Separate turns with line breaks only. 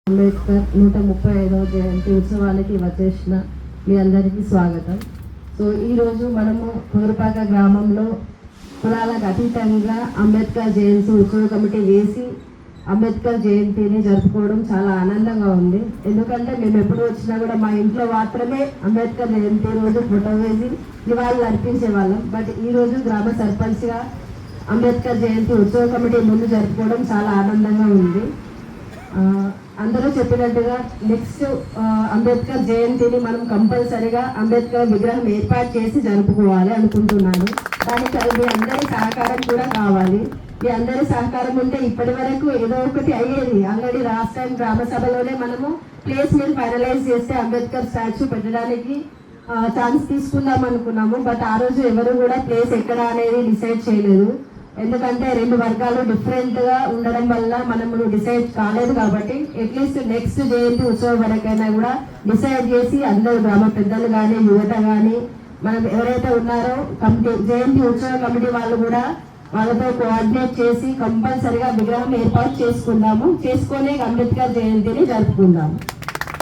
అంబేద్కర్ 135వ జయంతి ఉత్సవానికి వచ్చేసిన మీ అందరికీ స్వాగతం. సో ఈరోజు మనము కుదురుపాక గ్రామంలో కులాలకు అతీతంగా అంబేద్కర్ జయంతి ఉత్సవ కమిటీ వేసి అంబేద్కర్ జయంతిని జరుపుకోవడం చాలా ఆనందంగా ఉంది. ఎందుకంటే మేము ఎప్పుడు వచ్చినా కూడా మా ఇంట్లో మాత్రమే అంబేద్కర్ జయంతి రోజు ఫోటో వేసి నివాళులు అర్పించే వాళ్ళం. బట్ ఈరోజు గ్రామ సర్పంచ్గా అంబేద్కర్ జయంతి ఉత్సవ కమిటీ ముందు జరుపుకోవడం చాలా ఆనందంగా ఉంది. అందరూ చెప్పినట్టుగా నెక్స్ట్ అంబేద్కర్ జయంతిని మనం కంపల్సరిగా అంబేద్కర్ విగ్రహం ఏర్పాటు చేసి జరుపుకోవాలి అనుకుంటున్నాను. దానికి మీ అందరి సహకారం కూడా కావాలి. మీ అందరి సహకారం ఉంటే ఇప్పటి వరకు ఏదో ఒకటి అయ్యేది. ఆల్రెడీ లాస్ట్ టైం గ్రామ సభలోనే మనము ప్లేస్ మీద ఫైనలైజ్ చేస్తే అంబేద్కర్ స్టాచ్యూ పెట్టడానికి ఛాన్స్ తీసుకుందాం అనుకున్నాము. బట్ ఆ రోజు ఎవరు కూడా ప్లేస్ ఎక్కడ అనేది డిసైడ్ చేయలేదు. ఎందుకంటే రెండు వర్గాలు డిఫరెంట్గా ఉండడం వల్ల మనము డిసైడ్ కాలేదు. కాబట్టి అట్లీస్ట్ నెక్స్ట్ జయంతి ఉత్సవం వరకైనా కూడా డిసైడ్ చేసి అందరూ గ్రామ పెద్దలు కానీ యువత కానీ మనం ఎవరైతే ఉన్నారో కమిటీ జయంతి ఉత్సవ కమిటీ వాళ్ళు కూడా వాళ్ళతో కోఆర్డినేట్ చేసి కంపల్సరిగా విగ్రహం ఏర్పాటు చేసుకుందాము. చేసుకొని అంబేద్కర్ జయంతిని జరుపుకుందాము.